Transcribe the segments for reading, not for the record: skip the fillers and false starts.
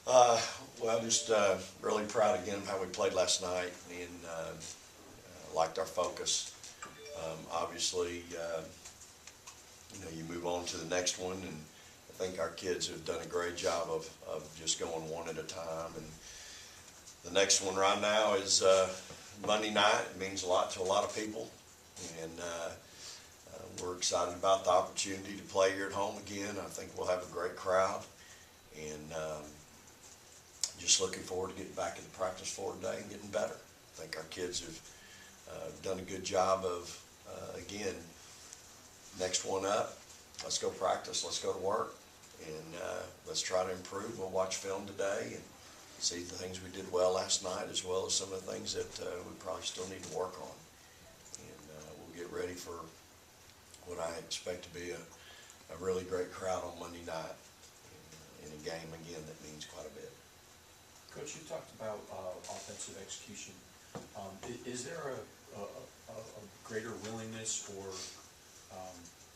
Well, just really proud again of how we played last night and liked our focus. Obviously, you move on to the next one, and I think our kids have done a great job of just going one at a time. And the next one right now is Monday night. It means a lot to a lot of people, and we're excited about the opportunity to play here at home again. I think we'll have a great crowd, and just looking forward to getting back in the practice floor today and getting better. I think our kids have done a good job of, again, next one up. Let's go practice. Let's go to work, and let's try to improve. We'll watch film today and see the things we did well last night, as well as some of the things that we probably still need to work on. And we'll get ready for what I expect to be a really great crowd on Monday night in a game, again, that means quite a bit. Coach, you talked about offensive execution. Is there a greater willingness or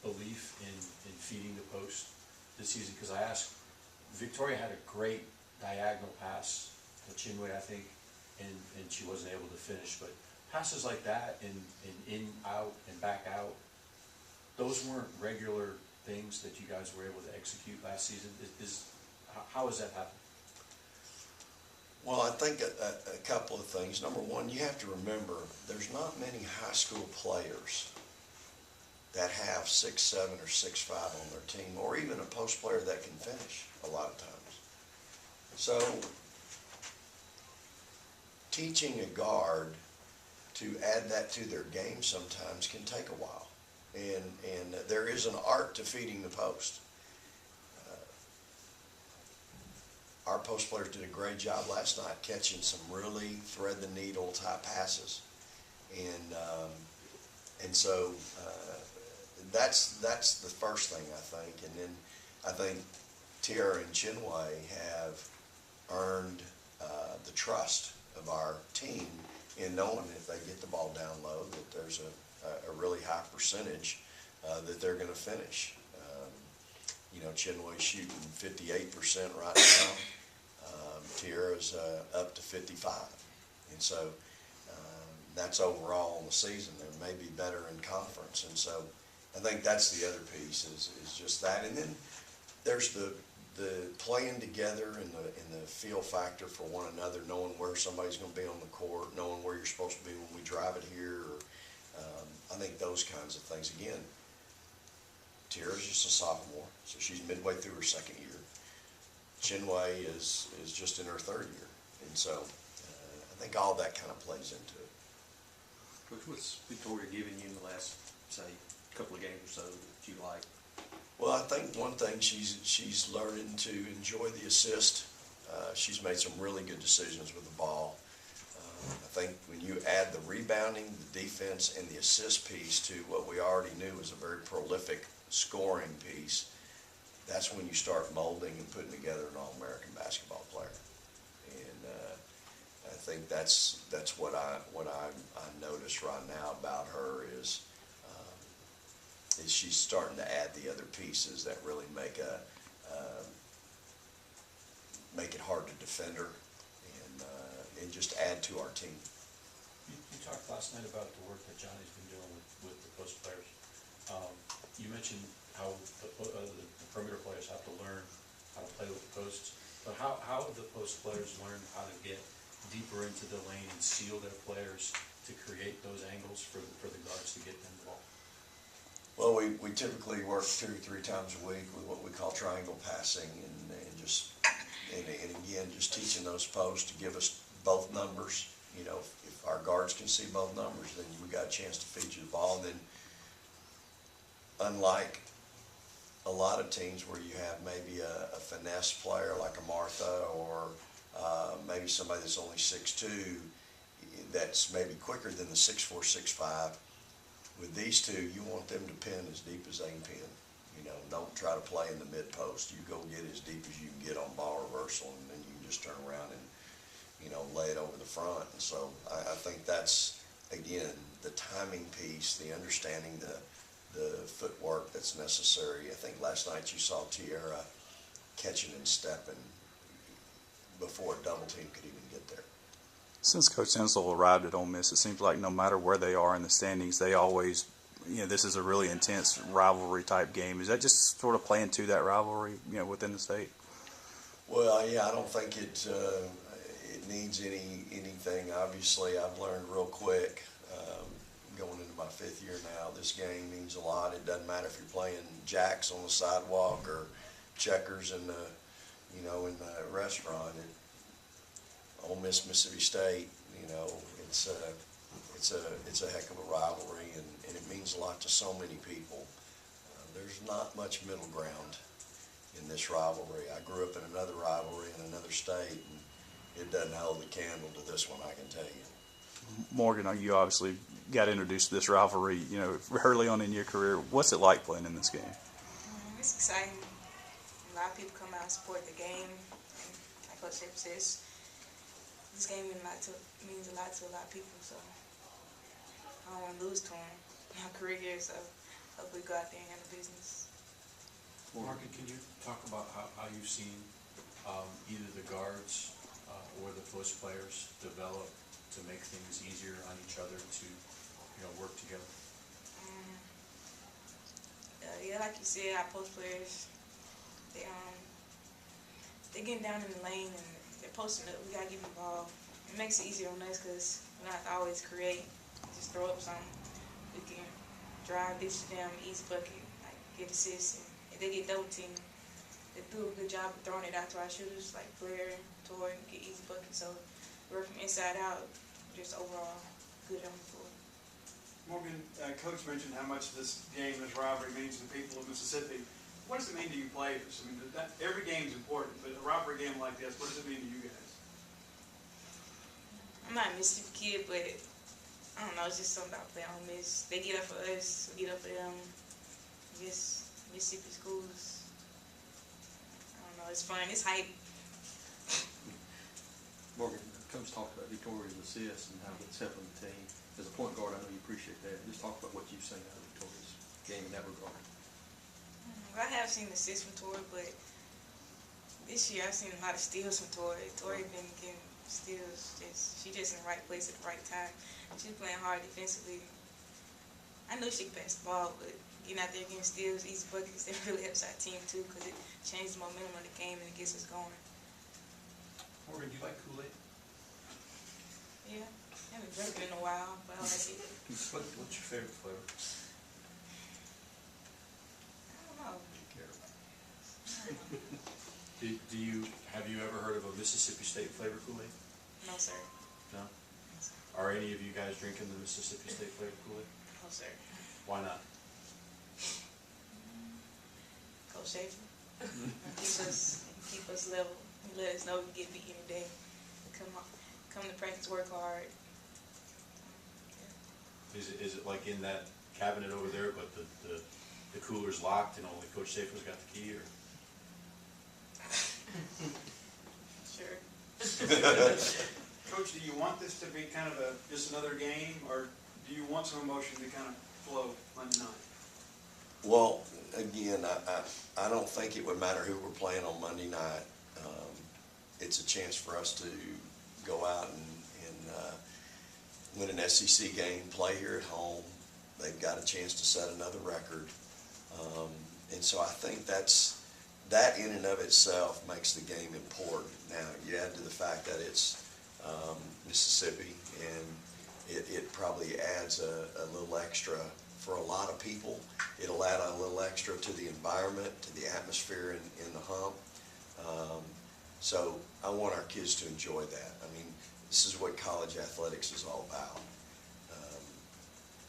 belief in feeding the post this season? Because I asked, Victoria had a great diagonal pass to Chinway, I think, and she wasn't able to finish. But passes like that and in, out, and back out, those weren't regular things that you guys were able to execute last season. How has that happened? Well, I think a couple of things. Number one, you have to remember there's not many high school players that have 6'7" or 6'5" on their team, or even a post player that can finish a lot of times. So teaching a guard to add that to their game sometimes can take a while. And there is an art to feeding the post. Our post players did a great job last night catching some really thread the needle type passes, and so that's the first thing I think. And then I think Tiara and Chinway have earned the trust of our team in knowing if they get the ball down low that there's a really high percentage that they're going to finish. Chinway's shooting 58% right now. Tiara's up to 55, and so that's overall in the season. They may be better in conference, and so I think that's the other piece is just that. And then there's the playing together and the feel factor for one another, knowing where somebody's going to be on the court, knowing where you're supposed to be when we drive it here. I think those kinds of things. Again, Tiara's just a sophomore, so she's midway through her second year. Chinway is just in her third year, and so I think all that kind of plays into it. Coach, what's Victoria giving you in the last, say, couple of games or so that you like? Well, I think one thing she's learning to enjoy the assist. She's made some really good decisions with the ball. I think when you add the rebounding, the defense, and the assist piece to what we already knew was a very prolific scoring piece, that's when you start molding and putting together an All-American basketball player. And I think that's what I notice right now about her is she's starting to add the other pieces that really make it hard to defend her and just add to our team. You talked last night about the work that Johnny's been doing with the post players. You mentioned how the perimeter players have to learn how to play with the posts, but how have the post players learned how to get deeper into the lane and seal their players to create those angles for the guards to get them the ball? Well, we typically work 2 or 3 times a week with what we call triangle passing, and again, just teaching those posts to give us both numbers. If our guards can see both numbers, then we got a chance to feed you the ball. And then, unlike a lot of teams where you have maybe a finesse player like a Martha or maybe somebody that's only 6'2", that's maybe quicker than the 6'4", 6'5", with these two, you want them to pin as deep as they can pin. Don't try to play in the mid post. You go get as deep as you can get on ball reversal, and then you can just turn around and lay it over the front. And so I think that's, again, the timing piece, the understanding the footwork that's necessary. I think last night you saw Tiara catching and stepping before a double team could even get there. Since Coach Insel arrived at Ole Miss, it seems like no matter where they are in the standings, they always, this is a really intense rivalry type game. Is that just sort of playing to that rivalry, within the state? Well, yeah, I don't think it needs anything. Obviously, I've learned real quick, going into my 5th year now, this game means a lot. It doesn't matter if you're playing jacks on the sidewalk or checkers in the, in the restaurant. Ole Miss, Mississippi State, it's a heck of a rivalry, and it means a lot to so many people. There's not much middle ground in this rivalry. I grew up in another rivalry in another state, and it doesn't hold a candle to this one, I can tell you. Morgan, you obviously got introduced to this rivalry, early on in your career. What's it like playing in this game? It's exciting. A lot of people come out and support the game. And like Coach Schaefer says, this game means a lot to a lot of people. So I don't want to lose to him. My career here, so hopefully go out there and handle business. Morgan, can you talk about how you've seen either the guards or the post players develop to make things easier on each other to, work together? Yeah, like you said, our post players, they're getting down in the lane and they're posting up. We gotta give them the ball. It makes it easier on us because we don't have to always create. Just throw up something. We can drive, dish to them, easy bucket, like get assists. And if they get double teamed, they do a good job of throwing it out to our shooters like Blair, Tor, and get easy buckets. So work from inside out, just overall good on the floor. Morgan, Coach mentioned how much this game, this rivalry means to the people of Mississippi. What does it mean to you players? I mean, every game is important, but a rivalry game like this, what does it mean to you guys? I'm not a Mississippi kid, but I don't know, it's just something about playing Ole Miss. They get up for us, we get up for them. I guess Mississippi schools, I don't know, it's fun, it's hype. Morgan, Coach talked about Victoria's assists and how it's helping the team. As a point guard, I know you appreciate that. Just talk about what you've seen out of Victoria's game in that regard. I have seen assists from Tori, but this year I've seen a lot of steals from Tori. Tori been getting steals. She just in the right place at the right time. She's playing hard defensively. I know she can pass the ball, but getting out there getting steals, easy buckets, that really helps our team too because it changes the momentum of the game and it gets us going. Morgan, do you like Kool-Aid? Yeah, I haven't drank it in a while, but I like it. What's your favorite flavor? I don't know. Have you ever heard of a Mississippi State flavored Kool-Aid? No, sir. No? No, sir. Are any of you guys drinking the Mississippi State flavored Kool-Aid? No, sir. Why not? Coach Schaefer. keep us level. He let us know we get beat any day. Come to practice, work hard. Yeah. Is it like in that cabinet over there, but the cooler's locked and only Coach Schaefer's got the key, or? Sure. Coach, do you want this to be kind of just another game, or do you want some emotion to kind of flow Monday night? Well, again, I don't think it would matter who we're playing on Monday night. It's a chance for us to go out and win an SEC game, play here at home. They've got a chance to set another record. And so I think that in and of itself makes the game important. Now, you add to the fact that it's Mississippi, and it probably adds a little extra for a lot of people. It'll add a little extra to the environment, to the atmosphere in the hump. So I want our kids to enjoy that. I mean, this is what college athletics is all about.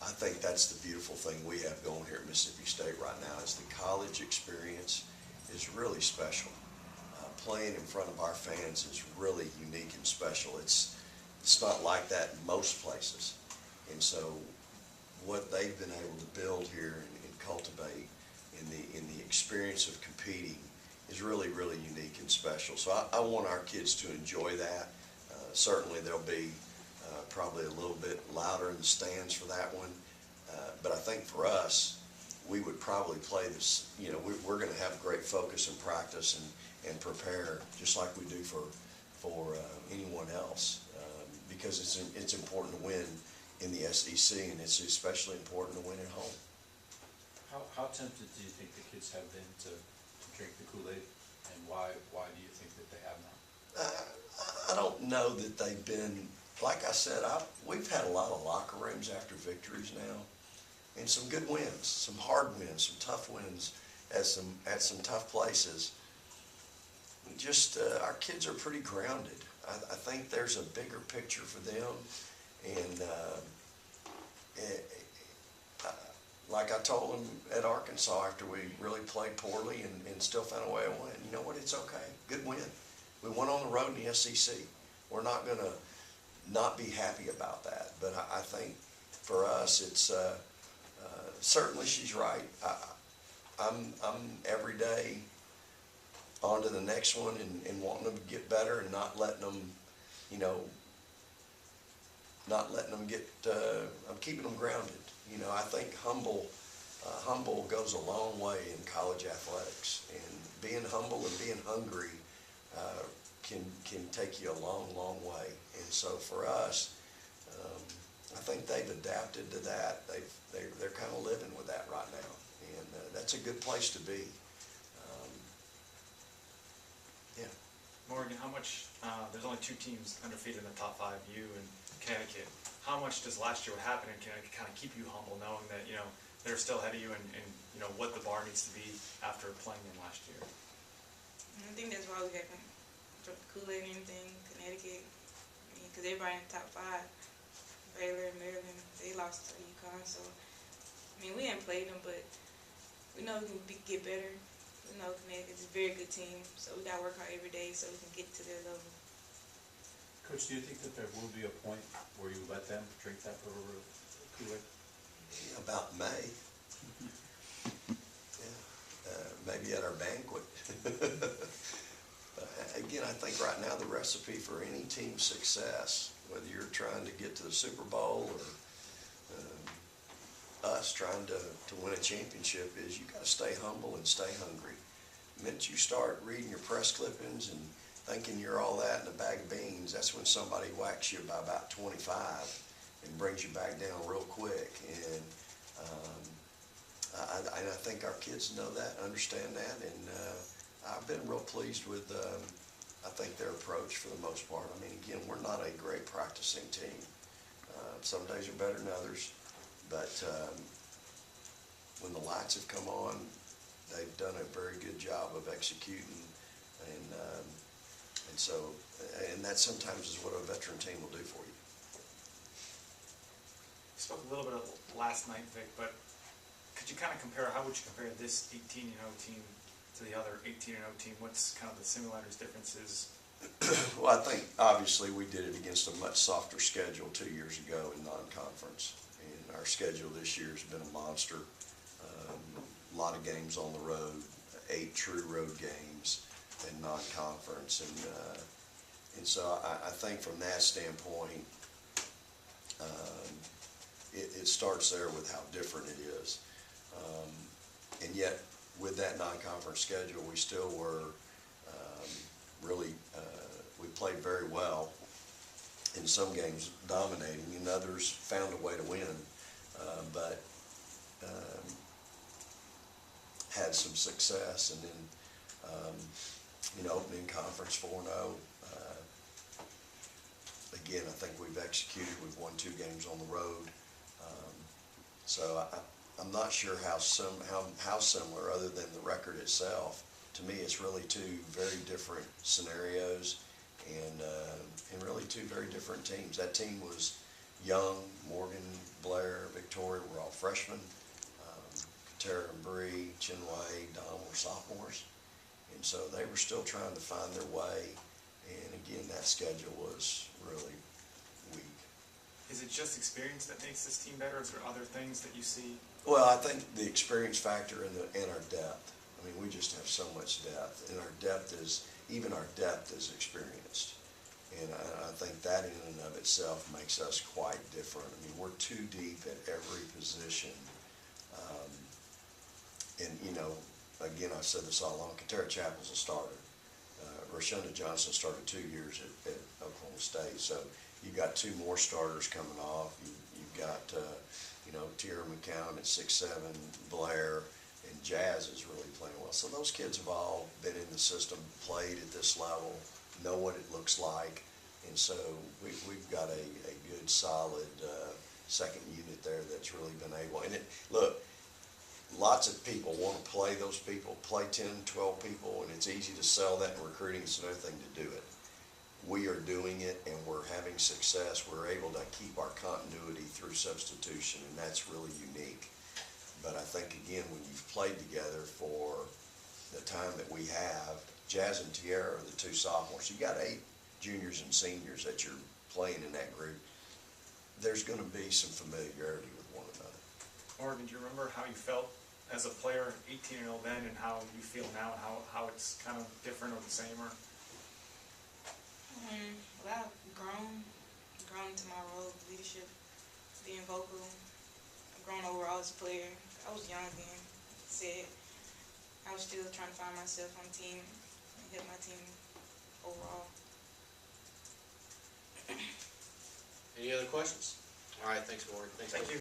I think that's the beautiful thing we have going here at Mississippi State right now is the college experience is really special. Playing in front of our fans is really unique and special. It's not like that in most places. And so what they've been able to build here and cultivate in the experience of competing is really, really unique and special. So I want our kids to enjoy that. Certainly there'll be probably a little bit louder in the stands for that one. But I think for us, we would probably play this, we're going to have great focus and practice and prepare just like we do for for anyone else, because it's important to win in the SEC, and it's especially important to win at home. How tempted do you think the kids have been to drink the Kool-Aid, and why do you think that they have not? I don't know that they've been, like I said, we've had a lot of locker rooms after victories now, and some good wins, some hard wins, some tough wins at some tough places. Just our kids are pretty grounded. I think there's a bigger picture for them, and like I told them at Arkansas after we really played poorly and still found a way to win, you know what, it's okay. Good win. We went on the road in the SEC. We're not going to not be happy about that. But I think for us, it's certainly she's right. I'm every day on to the next one and wanting them to get better and not letting them, not letting them get, I'm keeping them grounded. I think humble goes a long way in college athletics, and being humble and being hungry can take you a long, long way. And so for us, I think they've adapted to that. They're kind of living with that right now, and that's a good place to be. Yeah. Morgan, how much, there's only 2 teams undefeated in the top 5, you and Connecticut. How much does last year what happened in Connecticut kind of keep you humble, knowing that, they're still ahead of you and what the bar needs to be after playing them last year? I think that's why we got drunk the Kool-Aid and anything, Connecticut, because everybody in the top 5, Baylor, Maryland, they lost to UConn, so, we didn't play them, but we know we can get better. We know Connecticut's a very good team, so we got to work hard every day so we can get to their level. Coach, do you think that there will be a point where you let them drink that Kool-Aid? About May. Yeah. Maybe at our banquet. Again, I think right now the recipe for any team's success, whether you're trying to get to the Super Bowl or us trying to win a championship, is you got to stay humble and stay hungry. The minute you start reading your press clippings and thinking you're all that in a bag of beans, that's when somebody whacks you by about 25 and brings you back down real quick. And I think our kids know that, understand that, and I've been real pleased with, I think, their approach for the most part. Again, we're not a great practicing team. Some days are better than others, but when the lights have come on, they've done a very good job of executing, and that sometimes is what a veteran team will do for you. You spoke a little bit of last night, Vic, but could you kind of compare, how would you compare this 18-0 team to the other 18-0 team? What's kind of the similarities, differences? Well, I think obviously we did it against a much softer schedule 2 years ago in non-conference, and our schedule this year has been a monster. A lot of games on the road, 8 true road games in non-conference, and so I think from that standpoint, it starts there with how different it is. And yet, with that non-conference schedule, we still were really, we played very well in some games, dominating, and others found a way to win, but had some success. And then, opening conference 4-0. Again, I think we've executed. We've won 2 games on the road. So I'm not sure how similar, other than the record itself. To me, it's really 2 very different scenarios, and really 2 very different teams. That team was young. Morgan, Blair, Victoria were all freshmen. Katera and Bree, Chinway, Don were sophomores, and so they were still trying to find their way. And again, that schedule was really weak. Is it just experience that makes this team better? Is there other things that you see? Well, I think the experience factor and our depth. We just have so much depth, and our depth is experienced. And I think that in and of itself makes us quite different. We're too deep at every position. And, again, I've said this all along, Katera Chappell's a starter. Rashonda Johnson started 2 years at Oklahoma State, so you've got two more starters coming off. You've got, Tierra McCown at 6'7", Blair, and Jazz is really playing well. So those kids have all been in the system, played at this level, know what it looks like, and so we've got a good, solid second unit there that's really been able. And look, lots of people want to play those people, play 10, 12 people, and it's easy to sell that in recruiting. It's another thing to do it. We are doing it, and we're having success. We're able to keep our continuity through substitution, and that's really unique. But I think, again, when you've played together for the time that we have, Jazz and Tierra are the two sophomores. You've got 8 juniors and seniors that you're playing in that group. There's going to be some familiarity with one another. Morgan, do you remember how you felt as a player, 18-year-old then, and how you feel now, and how it's kind of different or the same? Or Well, I've grown into my role of leadership, being vocal. I've grown overall as a player. I was young then. I was still trying to find myself on the team and help my team overall. Any other questions? All right, thanks, Morgan. Thank you.